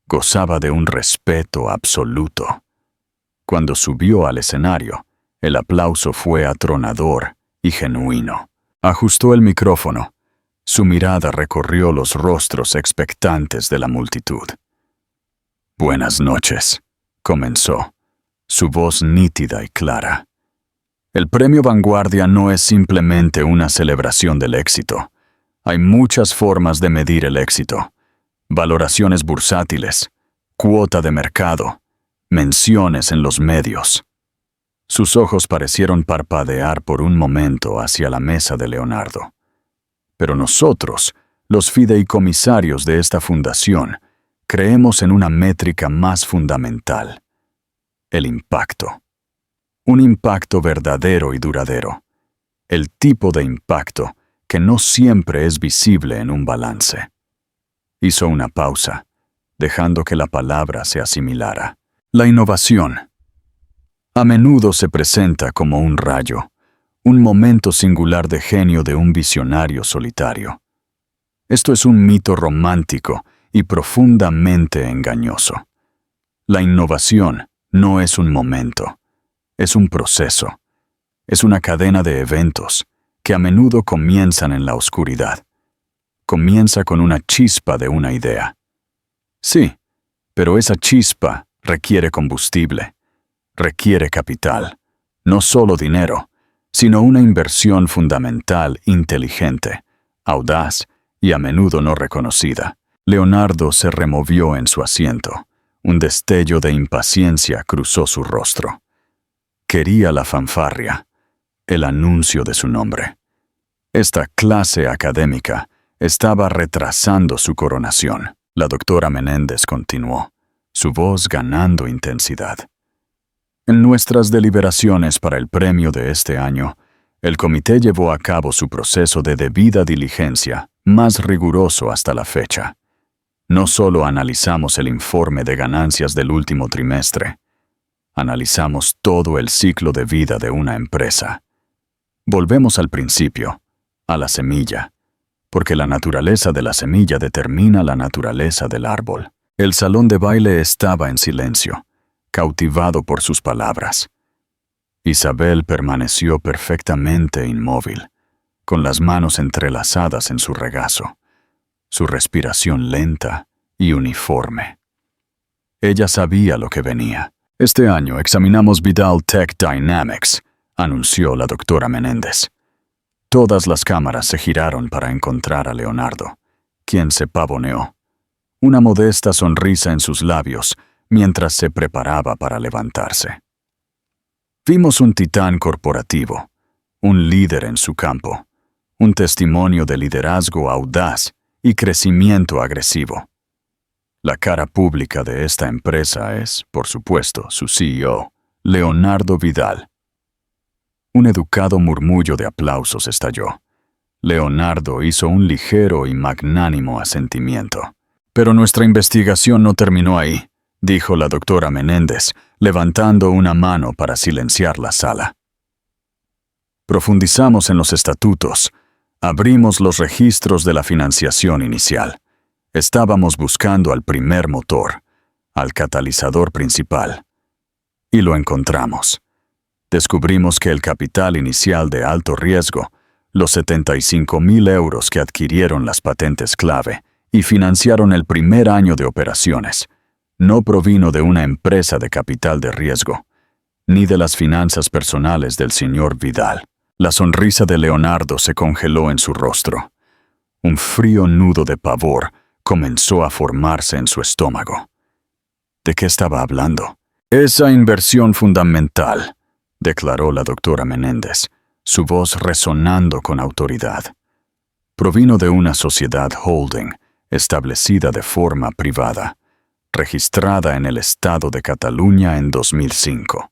Gozaba de un respeto absoluto. Cuando subió al escenario, el aplauso fue atronador y genuino. Ajustó el micrófono. Su mirada recorrió los rostros expectantes de la multitud. «Buenas noches», comenzó, su voz nítida y clara. El Premio Vanguardia no es simplemente una celebración del éxito. Hay muchas formas de medir el éxito. Valoraciones bursátiles, cuota de mercado, menciones en los medios. Sus ojos parecieron parpadear por un momento hacia la mesa de Leonardo. Pero nosotros, los fideicomisarios de esta fundación, creemos en una métrica más fundamental: el impacto. Un impacto verdadero y duradero. El tipo de impacto que no siempre es visible en un balance. Hizo una pausa, dejando que la palabra se asimilara. La innovación. A menudo se presenta como un rayo, un momento singular de genio de un visionario solitario. Esto es un mito romántico y profundamente engañoso. La innovación no es un momento, es un proceso, es una cadena de eventos que a menudo comienzan en la oscuridad. Comienza con una chispa de una idea. Sí, pero esa chispa requiere combustible, requiere capital, no solo dinero, sino una inversión fundamental inteligente, audaz y a menudo no reconocida. Leonardo se removió en su asiento. Un destello de impaciencia cruzó su rostro. Quería la fanfarria, el anuncio de su nombre. Esta clase académica estaba retrasando su coronación. La doctora Menéndez continuó, su voz ganando intensidad. En nuestras deliberaciones para el premio de este año, el comité llevó a cabo su proceso de debida diligencia más riguroso hasta la fecha. No solo analizamos el informe de ganancias del último trimestre, analizamos todo el ciclo de vida de una empresa. Volvemos al principio, a la semilla, porque la naturaleza de la semilla determina la naturaleza del árbol. El salón de baile estaba en silencio, cautivado por sus palabras. Isabel permaneció perfectamente inmóvil, con las manos entrelazadas en su regazo, su respiración lenta y uniforme. Ella sabía lo que venía. Este año examinamos Vidal Tech Dynamics, anunció la doctora Menéndez. Todas las cámaras se giraron para encontrar a Leonardo, quien se pavoneó, una modesta sonrisa en sus labios mientras se preparaba para levantarse. Vimos un titán corporativo, un líder en su campo, un testimonio de liderazgo audaz y crecimiento agresivo. La cara pública de esta empresa es, por supuesto, su CEO, Leonardo Vidal. Un educado murmullo de aplausos estalló. Leonardo hizo un ligero y magnánimo asentimiento. Pero nuestra investigación no terminó ahí, dijo la doctora Menéndez, levantando una mano para silenciar la sala. Profundizamos en los estatutos, abrimos los registros de la financiación inicial. Estábamos buscando al primer motor, al catalizador principal. Y lo encontramos. Descubrimos que el capital inicial de alto riesgo, los 75,000 euros que adquirieron las patentes clave y financiaron el primer año de operaciones, no provino de una empresa de capital de riesgo, ni de las finanzas personales del señor Vidal. La sonrisa de Leonardo se congeló en su rostro. Un frío nudo de pavor comenzó a formarse en su estómago. ¿De qué estaba hablando? Esa inversión fundamental, declaró la doctora Menéndez, su voz resonando con autoridad. Provino de una sociedad holding establecida de forma privada, registrada en el Estado de Cataluña en 2005.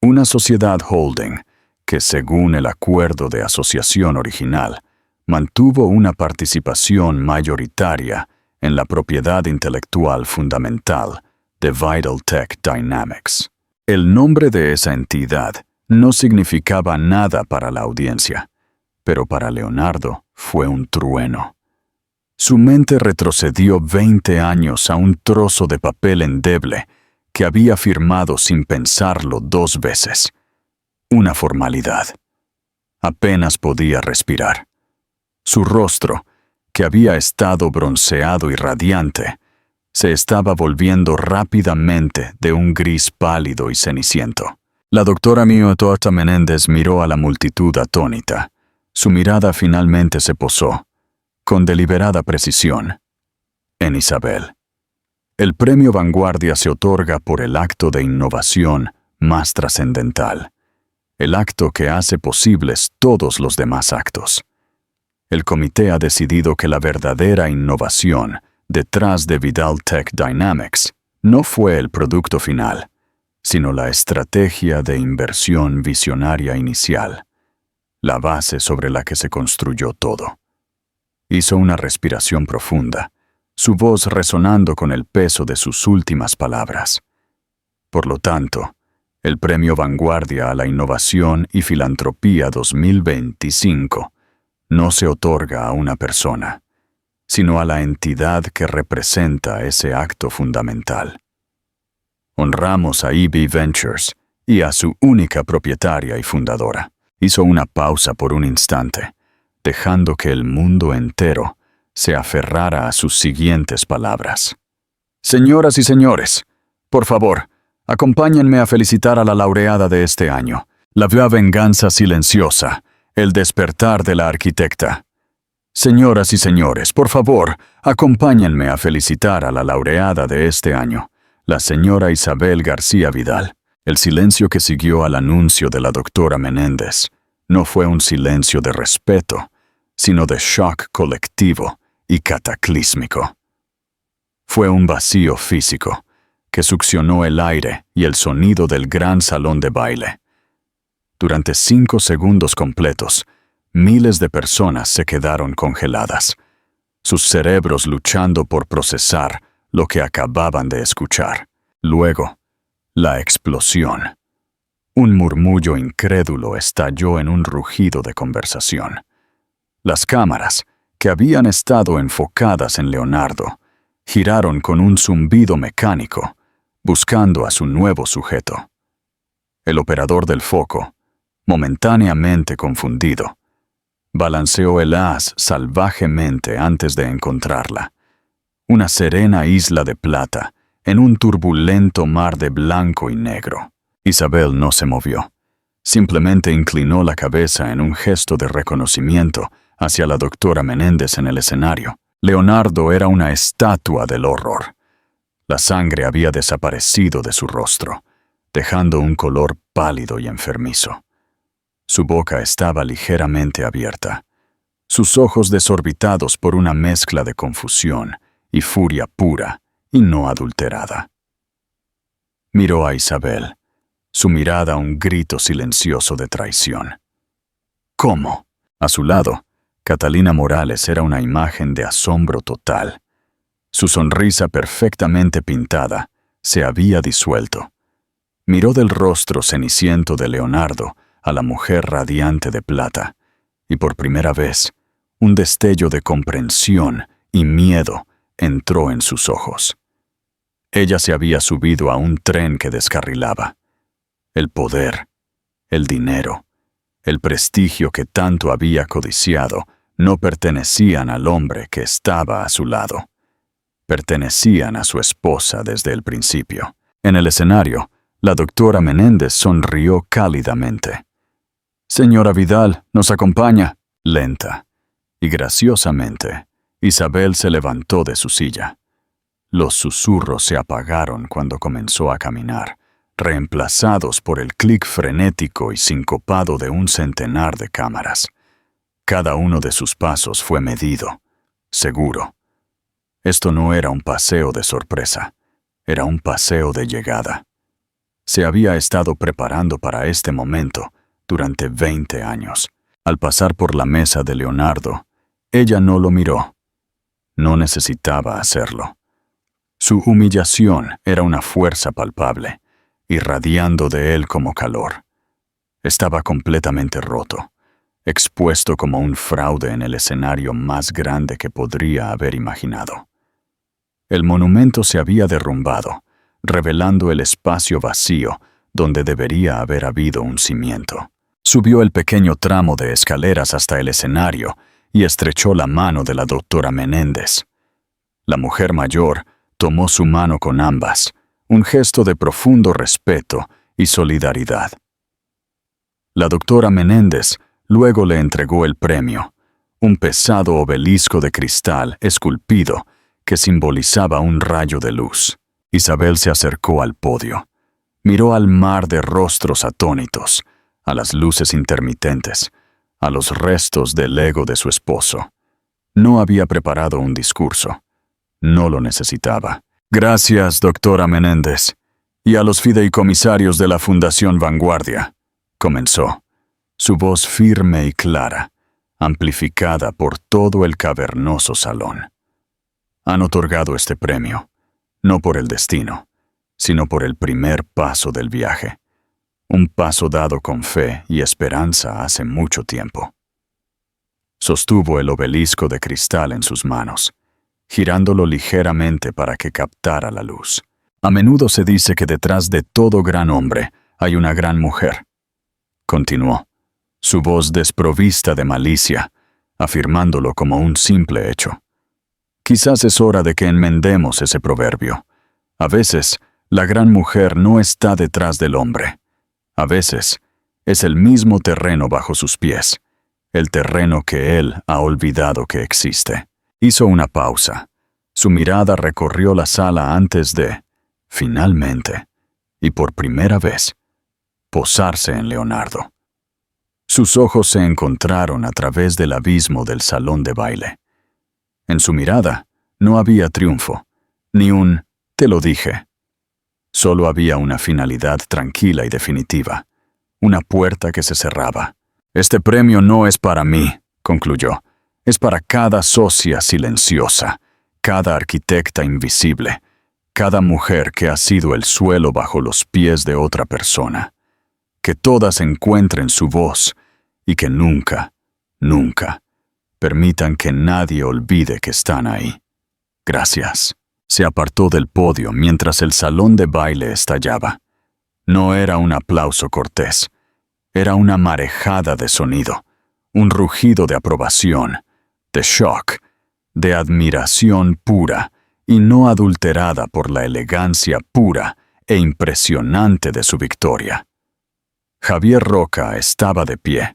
Una sociedad holding que, según el acuerdo de asociación original, mantuvo una participación mayoritaria en la propiedad intelectual fundamental de Vidal Tech Dynamics. El nombre de esa entidad no significaba nada para la audiencia, pero para Leonardo fue un trueno. Su mente retrocedió 20 años a un trozo de papel endeble que había firmado sin pensarlo 2 veces. Una formalidad. Apenas podía respirar. Su rostro, que había estado bronceado y radiante, se estaba volviendo rápidamente de un gris pálido y ceniciento. La doctora Miotorta Menéndez miró a la multitud atónita. Su mirada finalmente se posó, con deliberada precisión, en Isabel. El premio Vanguardia se otorga por el acto de innovación más trascendental, el acto que hace posibles todos los demás actos. El comité ha decidido que la verdadera innovación detrás de Vidal Tech Dynamics no fue el producto final, sino la estrategia de inversión visionaria inicial, la base sobre la que se construyó todo. Hizo una respiración profunda, su voz resonando con el peso de sus últimas palabras. Por lo tanto, el Premio Vanguardia a la Innovación y Filantropía 2025 no se otorga a una persona, sino a la entidad que representa ese acto fundamental. Honramos a EB Ventures y a su única propietaria y fundadora. Hizo una pausa por un instante, dejando que el mundo entero se aferrara a sus siguientes palabras. Señoras y señores, por favor, acompáñenme a felicitar a la laureada de este año, la venganza silenciosa, el despertar de la arquitecta. Señoras y señores, por favor, acompáñenme a felicitar a la laureada de este año, la señora Isabel García Vidal. El silencio que siguió al anuncio de la doctora Menéndez no fue un silencio de respeto, sino de shock colectivo y cataclísmico. Fue un vacío físico que succionó el aire y el sonido del gran salón de baile. Durante 5 segundos completos, miles de personas se quedaron congeladas. sus cerebros luchando por procesar lo que acababan de escuchar. Luego, la explosión. Un murmullo incrédulo estalló en un rugido de conversación. Las cámaras, que habían estado enfocadas en Leonardo, giraron con un zumbido mecánico, buscando a su nuevo sujeto. El operador del foco, momentáneamente confundido, balanceó el haz salvajemente antes de encontrarla. Una serena isla de plata en un turbulento mar de blanco y negro. Isabel no se movió. Simplemente inclinó la cabeza en un gesto de reconocimiento hacia la doctora Menéndez en el escenario. Leonardo era una estatua del horror. La sangre había desaparecido de su rostro, dejando un color pálido y enfermizo. Su boca estaba ligeramente abierta, sus ojos desorbitados por una mezcla de confusión y furia pura y no adulterada. Miró a Isabel, su mirada un grito silencioso de traición. ¿Cómo? A su lado, Catalina Morales era una imagen de asombro total. Su sonrisa perfectamente pintada se había disuelto. Miró del rostro ceniciento de Leonardo a la mujer radiante de plata, y por primera vez, un destello de comprensión y miedo entró en sus ojos. Ella se había subido a un tren que descarrilaba. El poder, el dinero, el prestigio que tanto había codiciado no pertenecían al hombre que estaba a su lado. Pertenecían a su esposa desde el principio. En el escenario, la doctora Menéndez sonrió cálidamente. «Señora Vidal, ¿nos acompaña?» Lenta y graciosamente, Isabel se levantó de su silla. Los susurros se apagaron cuando comenzó a caminar, reemplazados por el clic frenético y sincopado de un centenar de cámaras. Cada uno de sus pasos fue medido, seguro. Esto no era un paseo de sorpresa, era un paseo de llegada. Se había estado preparando para este momento durante 20 años. Al pasar por la mesa de Leonardo, ella no lo miró. No necesitaba hacerlo. Su humillación era una fuerza palpable, irradiando de él como calor. Estaba completamente roto, expuesto como un fraude en el escenario más grande que podría haber imaginado. El monumento se había derrumbado, revelando el espacio vacío donde debería haber habido un cimiento. Subió el pequeño tramo de escaleras hasta el escenario y estrechó la mano de la doctora Menéndez. La mujer mayor tomó su mano con ambas, un gesto de profundo respeto y solidaridad. La doctora Menéndez luego le entregó el premio, un pesado obelisco de cristal esculpido que simbolizaba un rayo de luz. Isabel se acercó al podio, miró al mar de rostros atónitos, a las luces intermitentes, a los restos del ego de su esposo. No había preparado un discurso. No lo necesitaba. «Gracias, doctora Menéndez, y a los fideicomisarios de la Fundación Vanguardia», comenzó, su voz firme y clara, amplificada por todo el cavernoso salón. «Han otorgado este premio, no por el destino, sino por el primer paso del viaje. Un paso dado con fe y esperanza hace mucho tiempo». Sostuvo el obelisco de cristal en sus manos, girándolo ligeramente para que captara la luz. «A menudo se dice que detrás de todo gran hombre hay una gran mujer», continuó, su voz desprovista de malicia, afirmándolo como un simple hecho. «Quizás es hora de que enmendemos ese proverbio. A veces, la gran mujer no está detrás del hombre. A veces, es el mismo terreno bajo sus pies, el terreno que él ha olvidado que existe». Hizo una pausa. Su mirada recorrió la sala antes de, finalmente, y por primera vez, posarse en Leonardo. Sus ojos se encontraron a través del abismo del salón de baile. En su mirada no había triunfo, ni un «te lo dije». Solo había una finalidad tranquila y definitiva, una puerta que se cerraba. «Este premio no es para mí», concluyó. Es para cada socia silenciosa, cada arquitecta invisible, cada mujer que ha sido el suelo bajo los pies de otra persona. Que todas encuentren su voz y que nunca, nunca permitan que nadie olvide que están ahí. Gracias. Se apartó del podio mientras el salón de baile estallaba. No era un aplauso cortés. Era una marejada de sonido, un rugido de aprobación, de shock, de admiración pura y no adulterada por la elegancia pura e impresionante de su victoria. Javier Roca estaba de pie,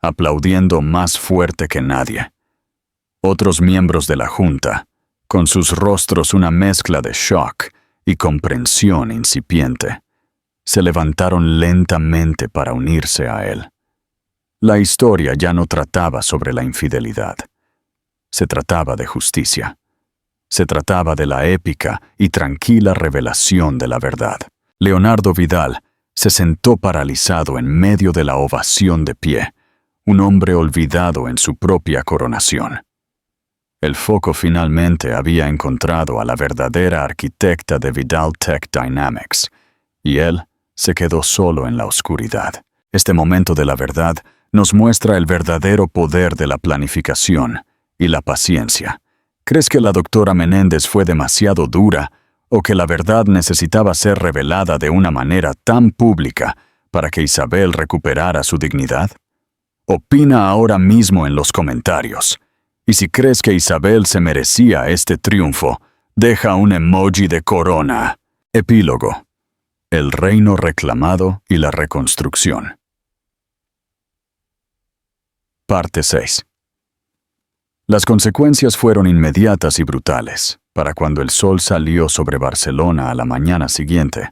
aplaudiendo más fuerte que nadie. Otros miembros de la junta, con sus rostros una mezcla de shock y comprensión incipiente, se levantaron lentamente para unirse a él. La historia ya no trataba sobre la infidelidad. Se trataba de justicia. Se trataba de la épica y tranquila revelación de la verdad. Leonardo Vidal se sentó paralizado en medio de la ovación de pie, un hombre olvidado en su propia coronación. El foco finalmente había encontrado a la verdadera arquitecta de Vidal Tech Dynamics, y él se quedó solo en la oscuridad. Este momento de la verdad nos muestra el verdadero poder de la planificación y la paciencia. ¿Crees que la doctora Menéndez fue demasiado dura o que la verdad necesitaba ser revelada de una manera tan pública para que Isabel recuperara su dignidad? Opina ahora mismo en los comentarios. Y si crees que Isabel se merecía este triunfo, deja un emoji de corona. Epílogo. El reino reclamado y la reconstrucción. Parte 6. Las consecuencias fueron inmediatas y brutales. Para cuando el sol salió sobre Barcelona a la mañana siguiente,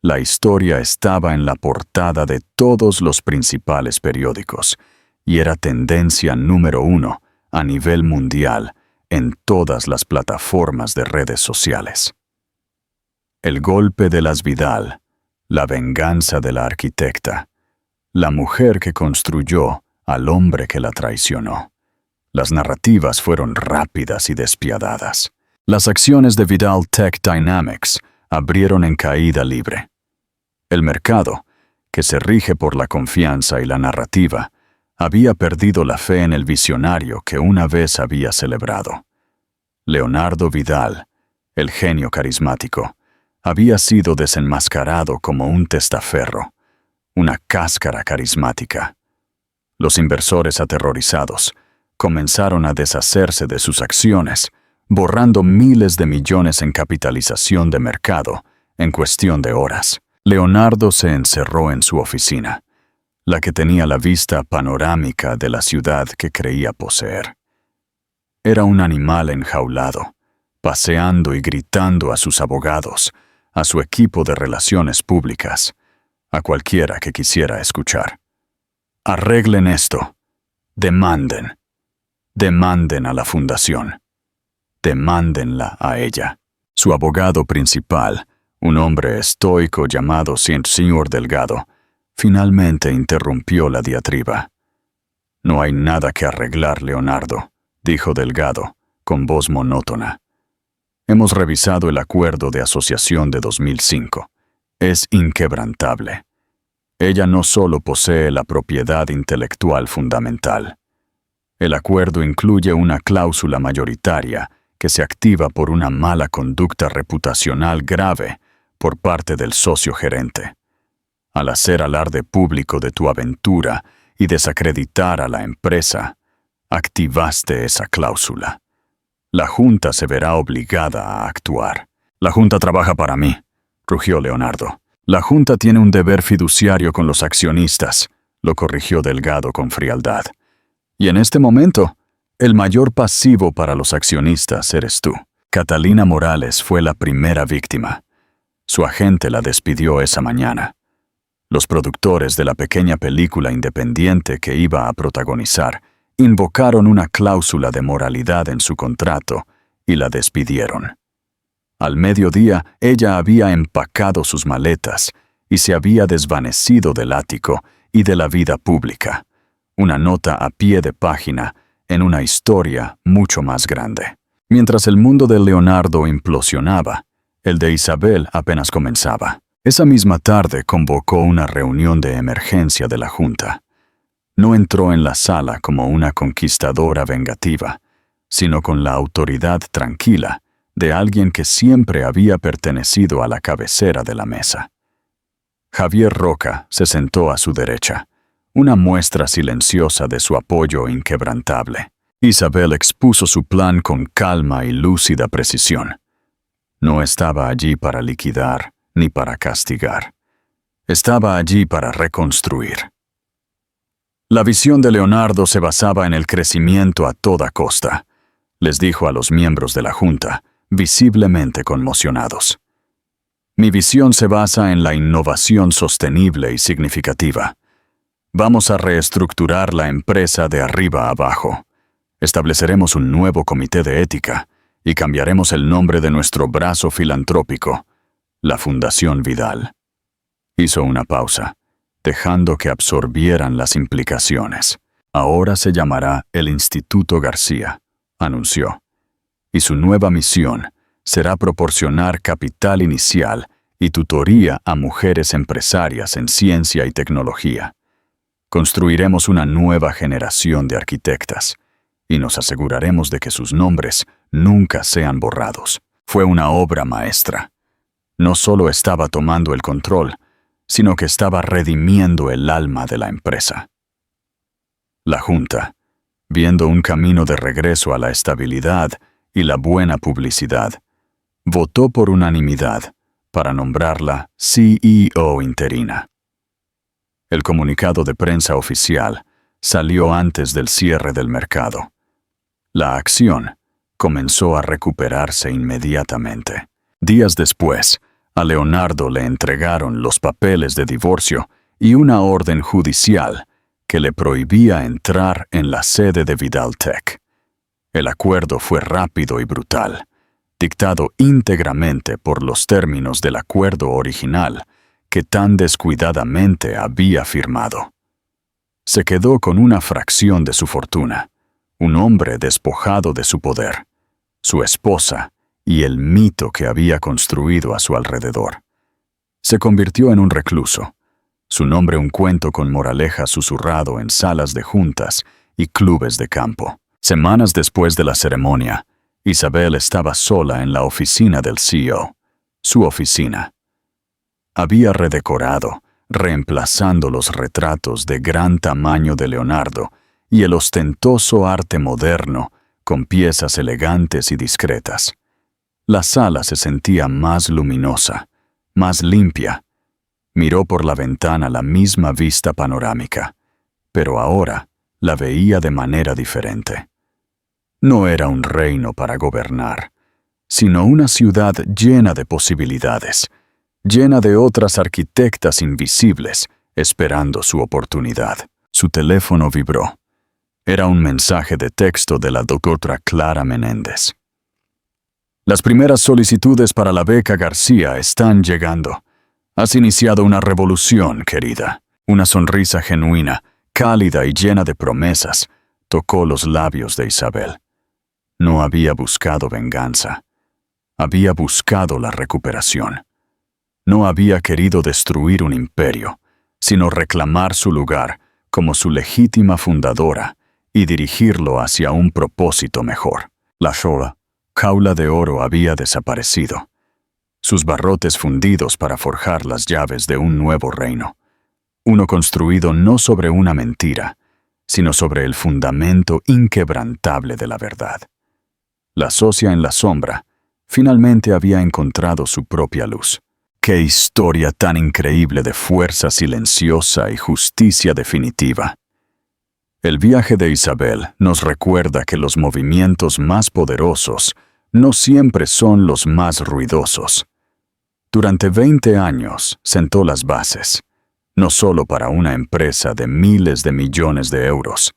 la historia estaba en la portada de todos los principales periódicos y era tendencia número 1 a nivel mundial en todas las plataformas de redes sociales. El golpe de las Vidal, la venganza de la arquitecta, la mujer que construyó al hombre que la traicionó. Las narrativas fueron rápidas y despiadadas. Las acciones de Vidal Tech Dynamics abrieron en caída libre. El mercado, que se rige por la confianza y la narrativa, había perdido la fe en el visionario que una vez había celebrado. Leonardo Vidal, el genio carismático, había sido desenmascarado como un testaferro, una cáscara carismática. Los inversores aterrorizados comenzaron a deshacerse de sus acciones, borrando miles de millones en capitalización de mercado en cuestión de horas. Leonardo se encerró en su oficina, la que tenía la vista panorámica de la ciudad que creía poseer. Era un animal enjaulado, paseando y gritando a sus abogados, a su equipo de relaciones públicas, a cualquiera que quisiera escuchar. Arreglen esto. Demanden. Demanden a la fundación. Demándenla a ella. Su abogado principal, un hombre estoico llamado Señor Delgado, finalmente interrumpió la diatriba. No hay nada que arreglar, Leonardo, dijo Delgado, con voz monótona. Hemos revisado el acuerdo de asociación de 2005. Es inquebrantable. Ella no solo posee la propiedad intelectual fundamental. El acuerdo incluye una cláusula mayoritaria que se activa por una mala conducta reputacional grave por parte del socio gerente. Al hacer alarde público de tu aventura y desacreditar a la empresa, activaste esa cláusula. La Junta se verá obligada a actuar. La Junta trabaja para mí, rugió Leonardo. La Junta tiene un deber fiduciario con los accionistas, lo corrigió Delgado con frialdad. Y en este momento, el mayor pasivo para los accionistas eres tú. Catalina Morales fue la primera víctima. Su agente la despidió esa mañana. Los productores de la pequeña película independiente que iba a protagonizar invocaron una cláusula de moralidad en su contrato y la despidieron. Al mediodía, ella había empacado sus maletas y se había desvanecido del ático y de la vida pública. Una nota a pie de página en una historia mucho más grande. Mientras el mundo de Leonardo implosionaba, el de Isabel apenas comenzaba. Esa misma tarde convocó una reunión de emergencia de la Junta. No entró en la sala como una conquistadora vengativa, sino con la autoridad tranquila de alguien que siempre había pertenecido a la cabecera de la mesa. Javier Roca se sentó a su derecha, una muestra silenciosa de su apoyo inquebrantable. Isabel expuso su plan con calma y lúcida precisión. No estaba allí para liquidar ni para castigar. Estaba allí para reconstruir. La visión de Leonardo se basaba en el crecimiento a toda costa, les dijo a los miembros de la Junta, visiblemente conmocionados. Mi visión se basa en la innovación sostenible y significativa. Vamos a reestructurar la empresa de arriba a abajo. Estableceremos un nuevo comité de ética y cambiaremos el nombre de nuestro brazo filantrópico, la Fundación Vidal. Hizo una pausa, dejando que absorbieran las implicaciones. Ahora se llamará el Instituto García, anunció, y su nueva misión será proporcionar capital inicial y tutoría a mujeres empresarias en ciencia y tecnología. Construiremos una nueva generación de arquitectas y nos aseguraremos de que sus nombres nunca sean borrados. Fue una obra maestra. No solo estaba tomando el control, sino que estaba redimiendo el alma de la empresa. La Junta, viendo un camino de regreso a la estabilidad y la buena publicidad, votó por unanimidad para nombrarla CEO interina. El comunicado de prensa oficial salió antes del cierre del mercado. La acción comenzó a recuperarse inmediatamente. Días después, a Leonardo le entregaron los papeles de divorcio y una orden judicial que le prohibía entrar en la sede de Vidaltech. El acuerdo fue rápido y brutal, dictado íntegramente por los términos del acuerdo original que tan descuidadamente había firmado. Se quedó con una fracción de su fortuna, un hombre despojado de su poder, su esposa y el mito que había construido a su alrededor. Se convirtió en un recluso, su nombre un cuento con moraleja susurrado en salas de juntas y clubes de campo. Semanas después de la ceremonia, Isabel estaba sola en la oficina del CEO, su oficina. Había redecorado, reemplazando los retratos de gran tamaño de Leonardo y el ostentoso arte moderno con piezas elegantes y discretas. La sala se sentía más luminosa, más limpia. Miró por la ventana la misma vista panorámica, pero ahora la veía de manera diferente. No era un reino para gobernar, sino una ciudad llena de posibilidades, llena de otras arquitectas invisibles esperando su oportunidad. Su teléfono vibró. Era un mensaje de texto de la doctora Clara Menéndez. Las primeras solicitudes para la beca García están llegando. Has iniciado una revolución, querida. Una sonrisa genuina, cálida y llena de promesas, tocó los labios de Isabel. No había buscado venganza. Había buscado la recuperación. No había querido destruir un imperio, sino reclamar su lugar como su legítima fundadora y dirigirlo hacia un propósito mejor. La jaula de oro había desaparecido. Sus barrotes fundidos para forjar las llaves de un nuevo reino. Uno construido no sobre una mentira, sino sobre el fundamento inquebrantable de la verdad. La socia en la sombra finalmente había encontrado su propia luz. ¡Qué historia tan increíble de fuerza silenciosa y justicia definitiva! El viaje de Isabel nos recuerda que los movimientos más poderosos no siempre son los más ruidosos. Durante 20 años sentó las bases, no solo para una empresa de miles de millones de euros,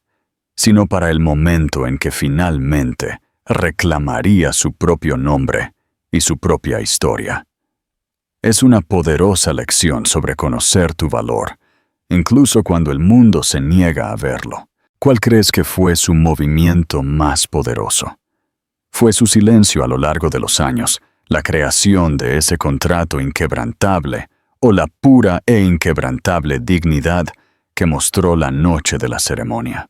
sino para el momento en que finalmente reclamaría su propio nombre y su propia historia. Es una poderosa lección sobre conocer tu valor, incluso cuando el mundo se niega a verlo. ¿Cuál crees que fue su movimiento más poderoso? ¿Fue su silencio a lo largo de los años, la creación de ese contrato inquebrantable, o la pura e inquebrantable dignidad que mostró la noche de la ceremonia?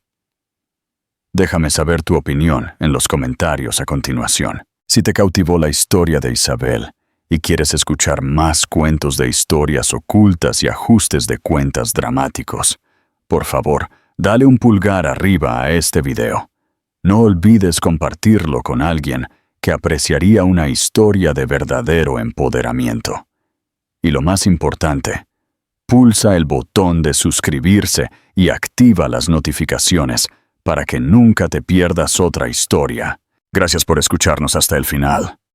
Déjame saber tu opinión en los comentarios a continuación. Si te cautivó la historia de Isabel y quieres escuchar más cuentos de historias ocultas y ajustes de cuentas dramáticos, por favor, dale un pulgar arriba a este video. No olvides compartirlo con alguien que apreciaría una historia de verdadero empoderamiento. Y lo más importante, pulsa el botón de suscribirse y activa las notificaciones para que nunca te pierdas otra historia. Gracias por escucharnos hasta el final.